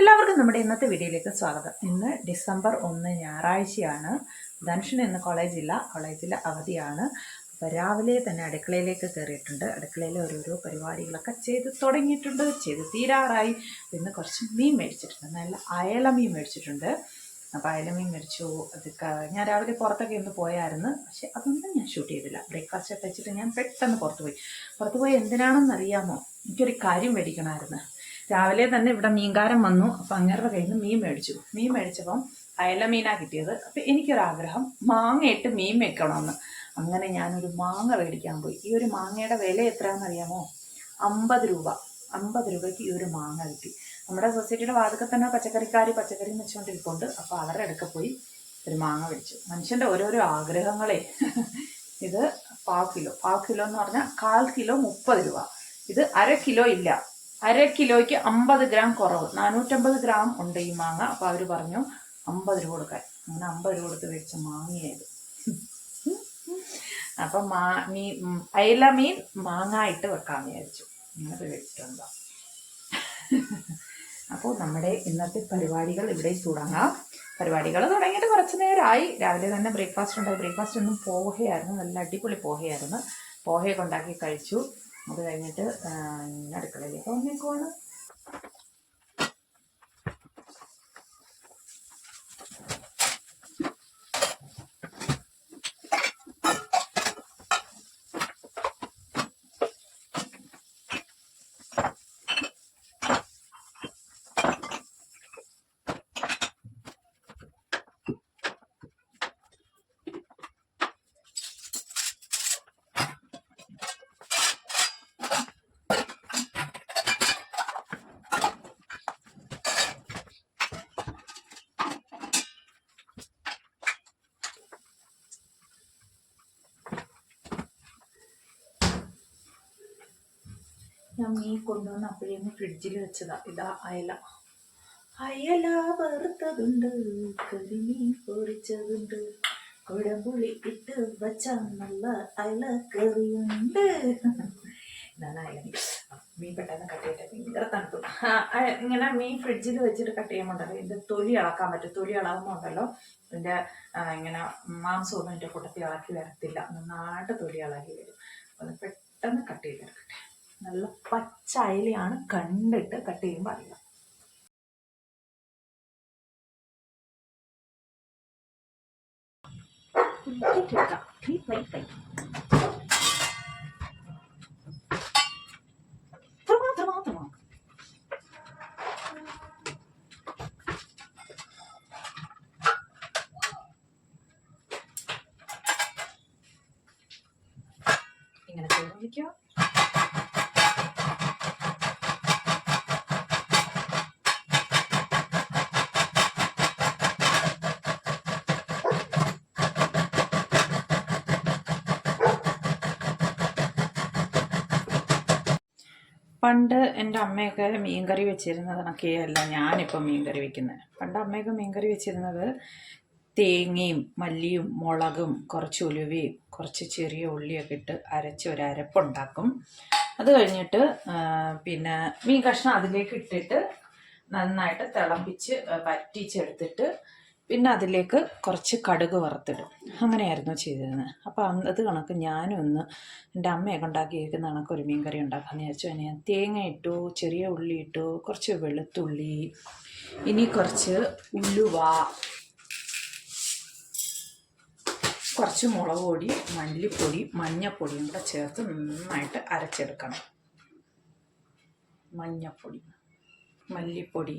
എല്ലാവർക്കും നമ്മുടെ ഇന്നത്തെ വീഡിയോയിലേക്ക് സ്വാഗതം. ഇന്ന് ഡിസംബർ 1 ഞായറാഴ്ചയാണ്. ധനുഷിന് ഇന്ന് കോളേജിൽ അവധിയാണ്. അപ്പോൾ രാവിലെ തന്നെ അടുക്കളയിലേക്ക് കയറിയിട്ടുണ്ട്. അടുക്കളയിൽ ഓരോരോ പരിപാടികളൊക്കെ ചെയ്ത് തുടങ്ങിയിട്ടുണ്ട്, ചെയ്ത് തീരാറായി. ഇന്ന് കുറച്ച് മീൻ മേടിച്ചിട്ടുണ്ട്, നല്ല അയല മീൻ മേടിച്ചിട്ടുണ്ട്. അപ്പോൾ അയല മീൻ മേടിച്ചു. ഞാൻ രാവിലെ പുറത്തൊക്കെ ഒന്ന് പോയായിരുന്നു, പക്ഷെ അതൊന്നും ഞാൻ ഷൂട്ട് ചെയ്തില്ല. ബ്രേക്ക്ഫാസ്റ്റ് ഒക്കെ വെച്ചിട്ട് ഞാൻ പെട്ടെന്ന് പുറത്ത് പോയി എന്തിനാണെന്നറിയാമോ? എനിക്കൊരു കാര്യം മേടിക്കണമായിരുന്നു. രാവിലെ തന്നെ ഇവിടെ മീൻകാരൻ വന്നു. അപ്പം അങ്ങേരുടെ കയ്യിൽ നിന്ന് മീൻ മേടിച്ചപ്പം അയല മീനാണ് കിട്ടിയത്. അപ്പം എനിക്കൊരാഗ്രഹം മാങ്ങയിട്ട് മീൻ വെക്കണമെന്ന്. അങ്ങനെ ഞാനൊരു മാങ്ങ മേടിക്കാൻ പോയി. ഈ ഒരു മാങ്ങയുടെ വില എത്രയാണെന്നറിയാമോ? 50 രൂപ. 50 രൂപയ്ക്ക് ഈ ഒരു മാങ്ങ കിട്ടി. നമ്മുടെ സൊസൈറ്റിയുടെ വാതിൽക്കൽ തന്നെ പച്ചക്കറി വെച്ചുകൊണ്ടിരിപ്പുണ്ട്. അപ്പോൾ അവരുടെ അടുക്ക പോയി ഒരു മാങ്ങ മേടിച്ചു. മനുഷ്യൻ്റെ ഓരോരോ ആഗ്രഹങ്ങളെ. ഇത് 1/4 കിലോ എന്ന് പറഞ്ഞാൽ 1/4 കിലോ 30 രൂപ. ഇത് 1/2 കിലോ ഇല്ല, 1/2 കിലോയ്ക്ക് 50 ഗ്രാം കുറവ്, 450 ഗ്രാം ഉണ്ട് ഈ മാങ്ങ. അപ്പോൾ അവർ പറഞ്ഞു 50 രൂപ കൊടുക്കാൻ. അങ്ങനെ 50 രൂപ കൊടുത്ത് മേടിച്ച മാങ്ങയായത്. അപ്പം അയല മീൻ മാങ്ങായിട്ട് വെക്കാമെന്ന് വിചാരിച്ചു. അങ്ങനെ മേടിച്ചിട്ടുണ്ടോ? അപ്പോൾ നമ്മുടെ ഇന്നത്തെ പരിപാടികൾ ഇവിടെ തുടങ്ങാം. പരിപാടികൾ തുടങ്ങിയിട്ട് കുറച്ച് നേരമായി. രാവിലെ തന്നെ ബ്രേക്ക്ഫാസ്റ്റ് ഒന്നും പോഹയായിരുന്നു, നല്ല അടിപൊളി പോഹയായിരുന്നു. പോഹയൊക്കെ ഉണ്ടാക്കി കഴിച്ചു. അത് കഴിഞ്ഞിട്ട് അടുക്കളയിലേക്ക് വന്നേക്കുവാണ്. ഞാൻ മീൻ കൊണ്ടുവന്ന് അപ്പോഴേന്ന് ഫ്രിഡ്ജിൽ വെച്ചതാ. ഇതാ അയല വറുത്തതുണ്ട്, കരിമീൻ പൊരിച്ചതുണ്ട്, കുടംപുളി ഇട്ട് വച്ച നല്ല അയല കറിയുണ്ട്. ഇതാണ് അയല മീൻ പെട്ടെന്ന് കട്ട് ചെയ്തിട്ട് ഭയങ്കര തണുപ്പ്. ഇങ്ങനെ മീൻ ഫ്രിഡ്ജിൽ വെച്ചിട്ട് കട്ട് ചെയ്യുമ്പോണ്ടല്ലോ ഇതിൻ്റെ തൊലി ഇളക്കാൻ പറ്റും. തൊലി ഇളകുമ്പോൾ ഉണ്ടല്ലോ ഇതിൻ്റെ ഇങ്ങനെ മാംസമൊന്നും ഇതിൻ്റെ കൂട്ടത്തിൽ ഇളക്കി വരത്തില്ല, നന്നായിട്ട് തൊലി ഇളകി വരും. അത് പെട്ടെന്ന് കട്ട് ചെയ്തെടുക്കട്ടെ. നല്ല പച്ച അയലയാണ്, കണ്ടിട്ട് കട്ട് ചെയ്യുമ്പോൾ അറിയാം. ഇങ്ങനെ ചോദിക്കോ? പണ്ട് എൻ്റെ അമ്മയൊക്കെ മീൻകറി വെച്ചിരുന്നത് കണക്കെയല്ല ഞാനിപ്പോൾ മീൻകറി വെക്കുന്നത്. പണ്ട് അമ്മയൊക്കെ മീൻകറി വെച്ചിരുന്നത് തേങ്ങയും മല്ലിയും മുളകും കുറച്ച് ഉലുവയും കുറച്ച് ചെറിയ ഉള്ളിയൊക്കെ ഇട്ട് അരച്ച് ഒരു അരപ്പുണ്ടാക്കും. അത് കഴിഞ്ഞിട്ട് പിന്നെ മീൻ കഷ്ണം അതിലേക്ക് ഇട്ടിട്ട് നന്നായിട്ട് തിളപ്പിച്ച് വറ്റിച്ചെടുത്തിട്ട് പിന്നെ അതിലേക്ക് കുറച്ച് കടുക് വറുത്തിടും. അങ്ങനെയായിരുന്നു ചെയ്തിരുന്നത്. അപ്പോൾ അത് കണക്ക് ഞാനും ഒന്ന് എൻ്റെ അമ്മയൊക്കെ ഉണ്ടാക്കിയിരിക്കുന്ന കണക്ക് ഒരു മീൻ കറി ഉണ്ടാക്കാമെന്ന് വിചാരിച്ചു. അതിന് ഞാൻ തേങ്ങ ഇട്ടു, ചെറിയ ഉള്ളി ഇട്ടു, കുറച്ച് വെളുത്തുള്ളി, ഇനി കുറച്ച് ഉലുവ, കുറച്ച് മുളക് പൊടി, മല്ലിപ്പൊടി, മഞ്ഞൾപ്പൊടിയും കൂടെ ചേർത്ത് നന്നായിട്ട് അരച്ചെടുക്കണം. മഞ്ഞൾപ്പൊടി, മല്ലിപ്പൊടി,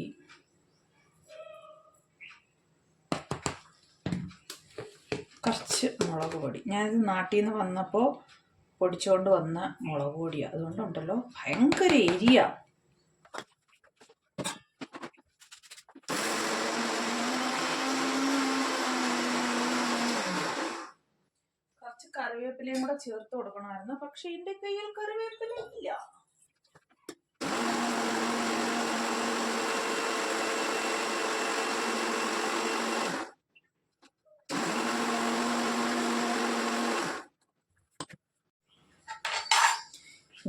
കുറച്ച് മുളക് പൊടി. ഞാനിത് നാട്ടിൽ നിന്ന് വന്നപ്പോൾ പൊടിച്ചുകൊണ്ട് വന്ന മുളക് പൊടിയാണ്, അതുകൊണ്ടുണ്ടല്ലോ ഭയങ്കര എരിയ. കുറച്ച് കറിവേപ്പിലയും കൂടെ ചേർത്ത് കൊടുക്കണമായിരുന്നു, പക്ഷെ എൻ്റെ കയ്യിൽ കറിവേപ്പില ഇല്ല.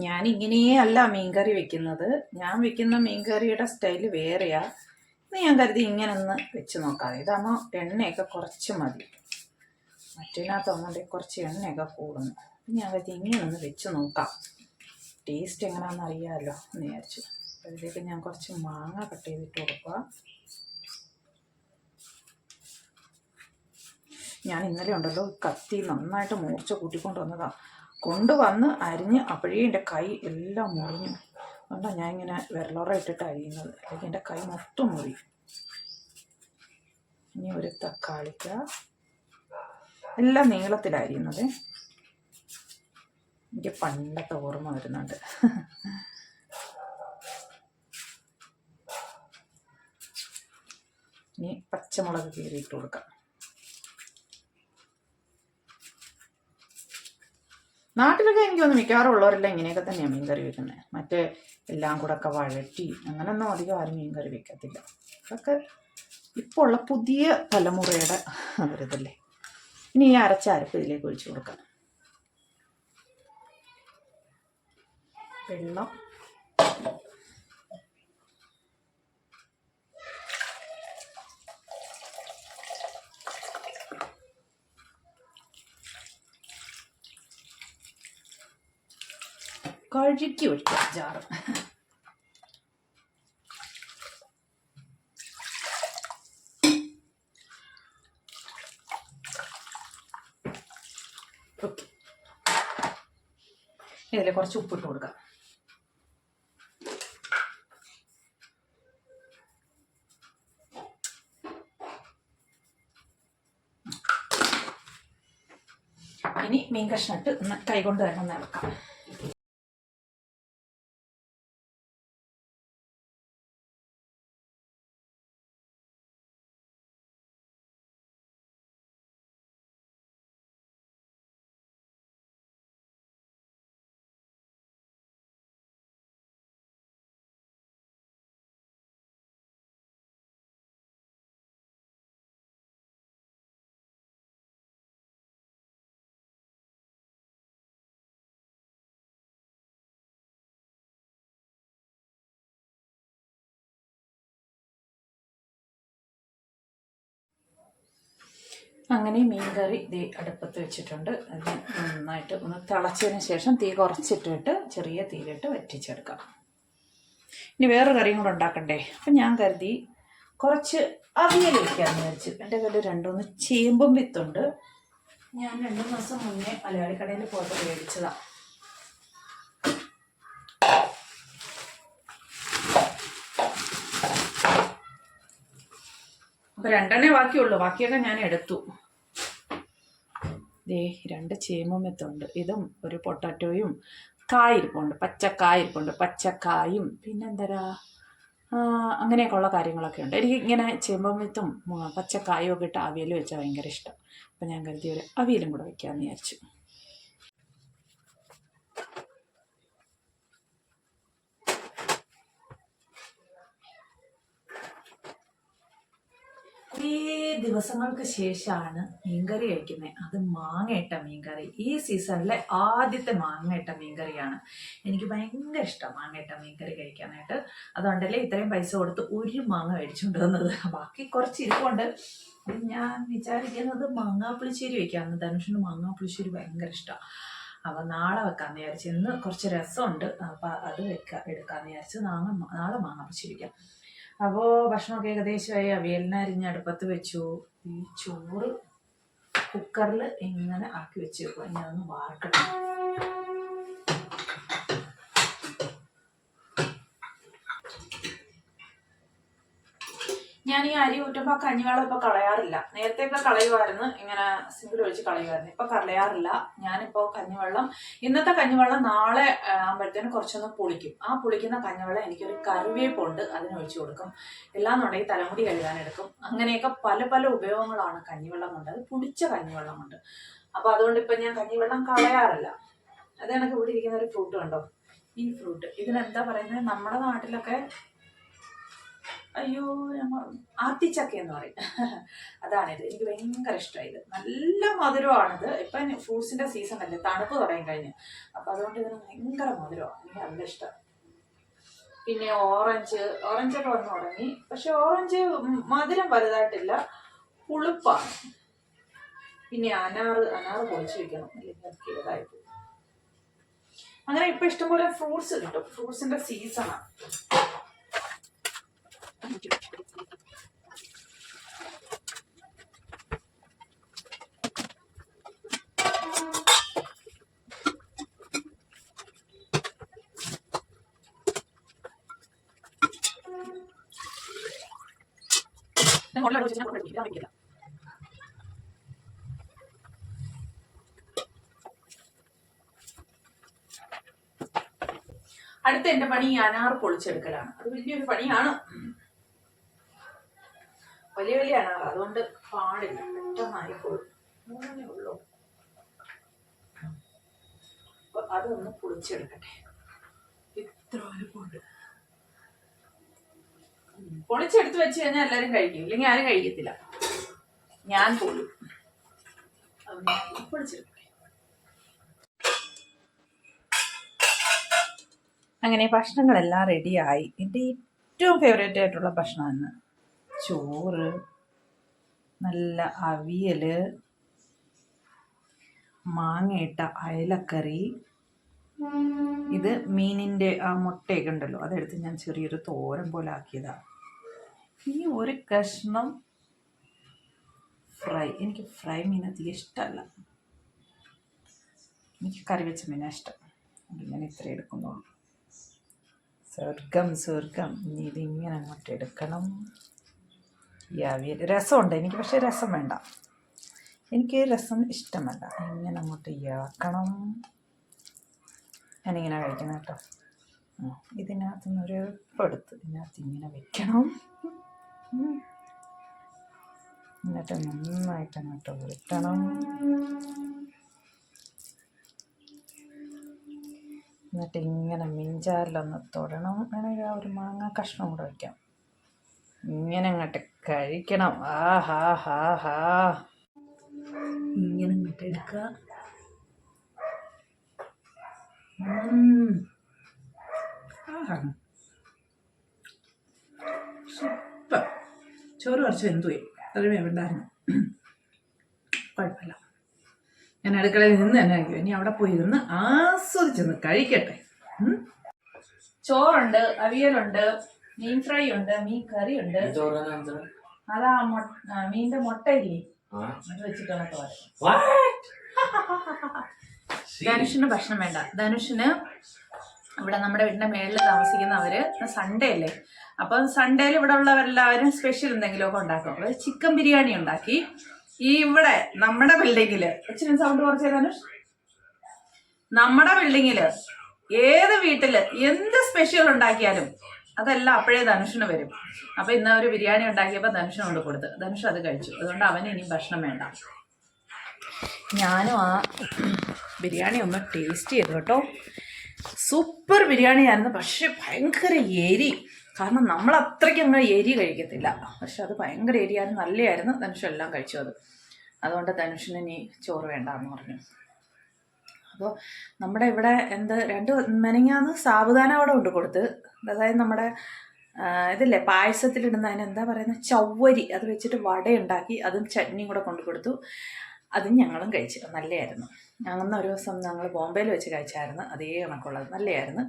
ഞാനിങ്ങനെയല്ല മീൻകറി വെക്കുന്നത്. ഞാൻ വെക്കുന്ന മീൻകറിയുടെ സ്റ്റൈല് വേറെയാ. ഞാൻ കരുതി ഇങ്ങനെ ഒന്ന് വെച്ച് നോക്കാം. ഇതാകുമ്പോൾ എണ്ണയൊക്കെ കുറച്ച് മതി, മറ്റേതിനകത്താകുമ്പോൾ കുറച്ച് എണ്ണയൊക്കെ കൂടുന്നു. ഞാൻ കരുതി ഇങ്ങനെ ഒന്ന് വെച്ച് നോക്കാം, ടേസ്റ്റ് എങ്ങനെയാണെന്ന് അറിയാമല്ലോ എന്ന് വിചാരിച്ചു. അതിലേക്ക് ഞാൻ കുറച്ച് മാങ്ങ കട്ട് ചെയ്തിട്ട് കൊടുക്കുക. ഞാൻ ഇന്നലെ ഉണ്ടല്ലോ കത്തി നന്നായിട്ട് മൂർച്ച കൂട്ടിക്കൊണ്ട് വന്നതാണ്. കൊണ്ടുവന്ന് അരിഞ്ഞ് അപ്പോഴേ എൻ്റെ കൈ എല്ലാം മുറിഞ്ഞു. അതുകൊണ്ടാണ് ഞാൻ ഇങ്ങനെ വിരലോറ ഇട്ടിട്ട് അരിയുന്നത്, അല്ലെങ്കിൽ എൻ്റെ കൈ മൊത്തം മുറി. ഇനി ഒരു തക്കാളിക്ക എല്ലാം നീളത്തിലരിയുന്നത്. എനിക്ക് പണ്ടത്തെ ഓർമ്മ വരുന്നുണ്ട്. ഇനി പച്ചമുളക് കീറിയിട്ട് കൊടുക്കാം. നാട്ടിലൊക്കെ എനിക്ക് തോന്നുന്നു മിക്കവാറും ഉള്ളവരെല്ലാം ഇങ്ങനെയൊക്കെ തന്നെയാണ് മീൻ കറി വെക്കുന്നത്. മറ്റേ എല്ലാം കൂടെ ഒക്കെ വഴറ്റി അങ്ങനെയൊന്നും അധികം ആരും മീൻ കറി വെക്കത്തില്ല. അതൊക്കെ ഇപ്പോൾ ഉള്ള പുതിയ തലമുറയുടെ അവരിതല്ലേ. ഇനി ഈ അരച്ച അരപ്പ് ഇതിലേക്ക് ഒഴിച്ചു കൊടുക്കാം. വെള്ളം, കഴുകി ഒഴിക്കാം ജാറ്. ഓക്കെ, ഇതിൽ കുറച്ച് ഉപ്പിട്ട് കൊടുക്കാം. ഇനി മീൻ കഷ്ണിട്ട് ഒന്ന് കൈകൊണ്ട് തന്നെ ഒന്ന് ഇളക്കാം. അങ്ങനെ മീൻ കറി അടുപ്പത്ത് വെച്ചിട്ടുണ്ട്. അത് നന്നായിട്ട് ഒന്ന് തിളച്ചതിന് ശേഷം തീ കുറച്ചിട്ടിട്ട് ചെറിയ തീയിലിട്ട് വറ്റിച്ചെടുക്കാം. ഇനി വേറൊരു കറിയും കൂടെ ഉണ്ടാക്കണ്ടേ. അപ്പം ഞാൻ കരുതി കുറച്ച് അവിയൽ വയ്ക്കാമെന്ന് വിചാരിച്ചു. എൻ്റെ കയ്യിൽ 2-3 ചേമ്പും വിത്തുണ്ട്. ഞാൻ 2 മാസം മുന്നേ മലയാളി കടയിൽ പോയിട്ട് മേടിച്ചതാണ്. അപ്പോൾ 2 ബാക്കിയുള്ളൂ, ബാക്കിയൊക്കെ ഞാൻ എടുത്തു. 2 ചേമ്പും വിത്തുണ്ട്. ഇതും ഒരു പൊട്ടാറ്റോയും കായിരിപ്പുണ്ട്, പച്ചക്കായിരിപ്പുണ്ട്, പച്ചക്കായും പിന്നെന്തരാ അങ്ങനെയൊക്കെ ഉള്ള കാര്യങ്ങളൊക്കെ ഉണ്ട്. എനിക്ക് ഇങ്ങനെ ചേമ്പും വിത്തും പച്ചക്കായും ഒക്കെ ഇട്ട് അവിയൽ വെച്ചാൽ ഭയങ്കര ഇഷ്ടം. അപ്പം ഞാൻ കരുതി ഒരു അവിയലും കൂടെ വയ്ക്കാമെന്ന് വിചാരിച്ചു. കുറേ ദിവസങ്ങൾക്ക് ശേഷമാണ് മീൻകറി കഴിക്കുന്നത്. അത് മാങ്ങയിട്ട മീൻകറി. ഈ സീസണിലെ ആദ്യത്തെ മാങ്ങയിട്ട മീൻകറിയാണ്. എനിക്ക് ഭയങ്കര ഇഷ്ടം മാങ്ങയിട്ട മീൻകറി കഴിക്കാനായിട്ട്. അതുകൊണ്ടല്ലേ ഇത്രയും പൈസ കൊടുത്ത് ഒരു മാങ്ങ മേടിച്ചുകൊണ്ട് വന്നത്. ബാക്കി കുറച്ച് ഇരിപ്പുണ്ട്. ഞാൻ വിചാരിക്കുന്നത് മാങ്ങാപ്പുളിശ്ശേരി വയ്ക്കാമെന്ന്. ധനുഷിന് മാങ്ങാപ്പുളിശ്ശേരി ഭയങ്കര ഇഷ്ടമാണ്. അപ്പം നാളെ വെക്കാമെന്ന് വിചാരിച്ചു. ഇന്ന് കുറച്ച് രസമുണ്ട്, അപ്പം അത് എടുക്കാമെന്ന് വിചാരിച്ചു. നാളെ മാങ്ങാപ്പുളിശ്ശേരി വയ്ക്കാം. അപ്പോൾ ഭക്ഷണമൊക്കെ ഏകദേശമായി. അവിയലിനെ അരിഞ്ഞ് അടുപ്പത്ത് വെച്ചു. ഈ ചോറ് കുക്കറിൽ ഇങ്ങനെ ആക്കി വെച്ചേക്കും. ഇനി അതൊന്ന് വാർക്കട്ടെ. ഞാൻ ഈ അരി ഊറ്റുമ്പോൾ കഞ്ഞിവെള്ളം ഇപ്പൊ കളയാറില്ല. നേരത്തെയൊക്കെ കളയുമായിരുന്നു, ഇങ്ങനെ സിമ്പിൾ ഒഴിച്ച് കളയുമായിരുന്നു. ഇപ്പൊ കളയാറില്ല. ഞാനിപ്പോ കഞ്ഞിവെള്ളം, ഇന്നത്തെ കഞ്ഞിവെള്ളം നാളെ ആകുമ്പോഴത്തേനും കുറച്ചൊന്ന് പുളിക്കും. ആ പുളിക്കുന്ന കഞ്ഞിവെള്ളം എനിക്കൊരു കറിവേപ്പുണ്ട്, അതിനൊഴിച്ചു കൊടുക്കും. എല്ലാന്നുണ്ടെങ്കിൽ തലമുടി കഴുകാനെടുക്കും. അങ്ങനെയൊക്കെ പല പല ഉപയോഗങ്ങളാണ് കഞ്ഞിവെള്ളം കൊണ്ട്. അത് പുളിച്ച കഞ്ഞിവെള്ളം കൊണ്ട്. അപ്പൊ അതുകൊണ്ട് ഇപ്പൊ ഞാൻ കഞ്ഞിവെള്ളം കളയാറില്ല. അത് കണക്ക് ഇവിടെ ഇരിക്കുന്ന ഒരു ഫ്രൂട്ട് കണ്ടോ, ഈ ഫ്രൂട്ട്, ഇതിനെന്താ പറയുന്നത് നമ്മുടെ നാട്ടിലൊക്കെ? അയ്യോ, ആത്തിച്ചക്ക എന്ന് പറയും. അതാണിത്. എനിക്ക് ഭയങ്കര ഇഷ്ടമായി. ഇത് നല്ല മധുരമാണിത്. ഇപ്പം ഫ്രൂട്ട്സിന്റെ സീസൺ അല്ലേ, തണുപ്പ് തുടങ്ങി കഴിഞ്ഞ്. അപ്പം അതുകൊണ്ട് ഇതിന് ഭയങ്കര മധുരമാണ്. എനിക്ക് നല്ല ഇഷ്ടം. പിന്നെ ഓറഞ്ചൊക്കെ വന്ന് തുടങ്ങി. പക്ഷെ ഓറഞ്ച് മധുരം വലുതായിട്ടില്ല, പുളിപ്പാണ്. പിന്നെ അനാറ് പൊളിച്ച് വെക്കണം, അല്ലെങ്കിൽ ഇതായി പോകും. അങ്ങനെ ഇപ്പൊ ഇഷ്ടംപോലെ ഫ്രൂട്ട്സ് കിട്ടും, ഫ്രൂട്ട്സിന്റെ സീസണാണ്. അടുത്ത എന്റെ പണി ഈ അനാർ പൊളിച്ചെടുക്കലാണ്. അത് വലിയൊരു പണിയാണ്, വലിയ അനാർ, അതുകൊണ്ട് പാടില്ല, പെട്ടെന്നായിക്കോളും. അങ്ങനെ ഉള്ളൂ. അപ്പൊ അതൊന്ന് പൊളിച്ചെടുക്കട്ടെ. ഇത്ര വലുപ്പമുണ്ട്. പൊളിച്ചെടുത്ത് വെച്ച് കഴിഞ്ഞാൽ എല്ലാരും കഴിക്കും, ഇല്ലെങ്കിൽ ആരും കഴിക്കത്തില്ല. ഞാൻ പോലും പൊളിച്ചെടുക്കട്ടെ. അങ്ങനെ ഭക്ഷണങ്ങളെല്ലാം റെഡിയായി. എൻ്റെ ഏറ്റവും ഫേവറേറ്റ് ആയിട്ടുള്ള ഭക്ഷണമാണ് ചോറ്, നല്ല അവിയൽ, മാങ്ങയിട്ട അയലക്കറി. ഇത് മീനിൻ്റെ ആ മുട്ടയൊക്കെ ഉണ്ടല്ലോ, അതെടുത്ത് ഞാൻ ചെറിയൊരു തോരൻ പോലെ ആക്കിയതാണ്. ഇനി ഒരു കഷ്ണം ഫ്രൈ. എനിക്ക് ഫ്രൈ മീൻ അധികം ഇഷ്ടമല്ല, എനിക്ക് കറി വെച്ച മീനാണ് ഇഷ്ടം. ഞാൻ ഇത്ര എടുക്കുന്നുള്ളൂ. സ്വർഗം. ഇനി ഇതിങ്ങനെ അങ്ങോട്ട് എടുക്കണം. ഈ അവിയൽ രസമുണ്ട് എനിക്ക്, പക്ഷേ രസം വേണ്ട, എനിക്ക് രസം ഇഷ്ടമല്ല. ഇങ്ങനെ അങ്ങോട്ട് ഇളക്കണം. ഞാനിങ്ങനെ കഴിക്കണം കേട്ടോ. ഇതിനകത്ത് നിന്നൊരു എടുത്ത് ഇതിനകത്ത് ഇങ്ങനെ വെക്കണം. എന്നിട്ട് നന്നായിട്ട് അങ്ങോട്ട് ഉരുട്ടണം. എന്നിട്ട് ഇങ്ങനെ മിഞ്ചാറിലൊന്ന് തൊടണം. വേണമെങ്കിൽ ആ ഒരു മാങ്ങ കഷ്ണം കൂടെ വയ്ക്കാം. ഇങ്ങനെ അങ്ങോട്ട് കഴിക്കണം. ആഹാ ഇങ്ങനെ അങ്ങോട്ട് എടുക്കുക. സൂപ്പർ. ചോറ് കുറച്ച് വെന്തുപോയി, അത് വേണ്ടായിരുന്നു, കുഴപ്പമില്ല. ഞാൻ അടുക്കളയിൽ നിന്ന് തന്നെ കഴിക്കും. ഇനി അവിടെ പോയി ഇരുന്ന് ആസ്വദിച്ചൊന്ന് കഴിക്കട്ടെ. ചോറുണ്ട്, അവിയലുണ്ട്, മീൻ ഫ്രൈ ഉണ്ട്, മീൻ കറി ഉണ്ട്. അതാ മീനിന്റെ മുട്ടയില്ലേ, അത് വെച്ചിട്ടുള്ള തോരൻ. ധനുഷിന് ഭക്ഷണം വേണ്ട. ധനുഷിന് ഇവിടെ നമ്മുടെ വീടിന്റെ മേളിൽ താമസിക്കുന്നവര് സൺഡേ അല്ലേ, അപ്പം സൺഡേയിൽ ഇവിടെ ഉള്ളവരെല്ലാവരും സ്പെഷ്യൽ എന്തെങ്കിലുമൊക്കെ ഉണ്ടാക്കും. അതായത് ചിക്കൻ ബിരിയാണി ഉണ്ടാക്കി. ഈ ഇവിടെ നമ്മുടെ ബിൽഡിങ്ങില്, ഇച്ചിരി സൗണ്ട് കുറച്ച് ധനുഷ്, നമ്മുടെ ബിൽഡിങ്ങില് ഏത് വീട്ടില് എന്ത് സ്പെഷ്യൽ ഉണ്ടാക്കിയാലും അതെല്ലാം അപ്പോഴേ ധനുഷിന് വരും. അപ്പൊ ഇന്ന് ഒരു ബിരിയാണി ഉണ്ടാക്കിയപ്പോൾ ധനുഷിന് കൊണ്ട് കൊടുത്ത്, ധനുഷ് അത് കഴിച്ചു. അതുകൊണ്ട് അവന് ഇനി ഭക്ഷണം വേണ്ട. ഞാനും ആ ബിരിയാണി ഒന്ന് ടേസ്റ്റ് ചെയ്തു കേട്ടോ. സൂപ്പർ ബിരിയാണി ആയിരുന്നു, പക്ഷെ ഭയങ്കര എരി. കാരണം നമ്മൾ അത്രയ്ക്ക് അങ്ങനെ എരി കഴിക്കത്തില്ല, പക്ഷെ അത് ഭയങ്കര എരിയായിരുന്നു, നല്ലതായിരുന്നു. ധനുഷ് എല്ലാം കഴിച്ചു അത്. അതുകൊണ്ട് ധനുഷിന് ഇനി ചോറ് വേണ്ടാന്ന് പറഞ്ഞു. അപ്പോൾ നമ്മുടെ ഇവിടെ മെനങ്ങാന്ന് സാബുദാന വട കൊണ്ട് കൊടുത്ത്, അതായത് നമ്മുടെ ഇതില്ലേ പായസത്തിലിടുന്ന അതിനെന്താ പറയുന്നത്, ചവ്വരി, അത് വെച്ചിട്ട് വട ഉണ്ടാക്കി, അതും ചട്നിയും കൂടെ കൊണ്ടു കൊടുത്തു. അതും ഞങ്ങളും കഴിച്ചു, നല്ലതായിരുന്നു. അങ്ങനെ ഒരു ദിവസം ഞങ്ങൾ ബോംബെയിൽ വെച്ച് കഴിച്ചായിരുന്നു, അതേ കണക്കുള്ളത്, നല്ലതായിരുന്നു.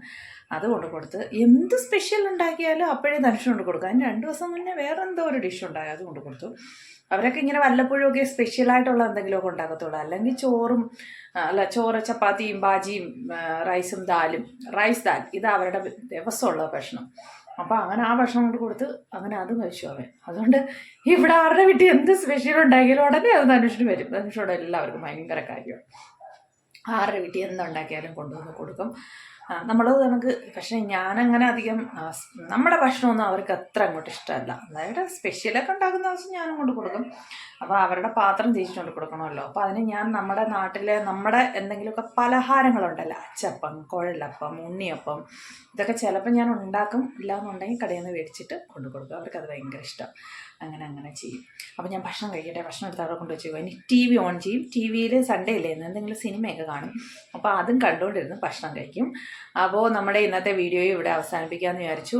അത് കൊണ്ട് കൊടുത്ത്. എന്ത് സ്പെഷ്യൽ ഉണ്ടാക്കിയാലും അപ്പോഴേ ധനുഷ് കൊണ്ട് കൊടുക്കും. അതിന് 2 ദിവസം മുന്നേ വേറെ എന്തോ ഒരു ഡിഷ് ഉണ്ടായി, അത് കൊണ്ട് കൊടുത്തു. അവരൊക്കെ ഇങ്ങനെ വല്ലപ്പോഴും ഒക്കെ സ്പെഷ്യലായിട്ടുള്ള എന്തെങ്കിലുമൊക്കെ ഉണ്ടാക്കത്തുള്ളൂ. അല്ലെങ്കിൽ ചോറ്, ചപ്പാത്തിയും ബാജിയും റൈസും ദാലും, റൈസ് ദാൽ, ഇത് അവരുടെ ദിവസമുള്ള ഭക്ഷണം. അപ്പോൾ അങ്ങനെ ആ ഭക്ഷണം കൊണ്ട് കൊടുത്ത് അങ്ങനെ അതും കഴിച്ചു അവൻ. അതുകൊണ്ട് ഇവിടെ ആരുടെ വീട്ടിൽ എന്ത് സ്പെഷ്യൽ ഉണ്ടാക്കിയാലും ഉടനെ അത് ധനുഷിന് വരും. ധനുഷോട് എല്ലാവർക്കും ഭയങ്കര കാര്യമാണ്. ആരുടെ വീട്ടിൽ എന്തുണ്ടാക്കിയാലും കൊണ്ടുവന്ന് കൊടുക്കും. നമുക്ക് പക്ഷേ ഞാനങ്ങനെ അധികം നമ്മുടെ ഭക്ഷണമൊന്നും അവർക്ക് അത്ര അങ്ങോട്ട് ഇഷ്ടമല്ല. അതായത് സ്പെഷ്യലൊക്കെ ഉണ്ടാക്കുന്ന ദിവസം ഞാനും കൊണ്ട് കൊടുക്കും. അപ്പോൾ അവരുടെ പാത്രം തിരിച്ചുകൊണ്ട് കൊടുക്കണമല്ലോ. അപ്പോൾ അതിന് ഞാൻ നമ്മുടെ നാട്ടിലെ നമ്മുടെ എന്തെങ്കിലുമൊക്കെ പലഹാരങ്ങളുണ്ടല്ലോ, അച്ചപ്പം, കുഴലപ്പം, ഉണ്ണിയപ്പം, ഇതൊക്കെ ചിലപ്പോൾ ഞാൻ ഉണ്ടാക്കും. ഇല്ലാന്നുണ്ടെങ്കിൽ കടയിൽ നിന്ന് മേടിച്ചിട്ട് കൊണ്ടു കൊടുക്കും. അവർക്കത് ഭയങ്കര ഇഷ്ടം. അങ്ങനെ ചെയ്യും. അപ്പോൾ ഞാൻ ഭക്ഷണം കഴിക്കട്ടെ, ഭക്ഷണം എടുത്ത് അവിടെ കൊണ്ടുവച്ച് പോകും. ഇനി TV ഓൺ ചെയ്യും. TV യിൽ സൺഡേ ഇല്ലേ എന്തെങ്കിലും സിനിമയൊക്കെ കാണും. അപ്പോൾ അതും കണ്ടുകൊണ്ടിരുന്ന് ഭക്ഷണം കഴിക്കും. അപ്പോൾ നമ്മുടെ ഇന്നത്തെ വീഡിയോയും ഇവിടെ അവസാനിപ്പിക്കാമെന്ന് വിചാരിച്ചു.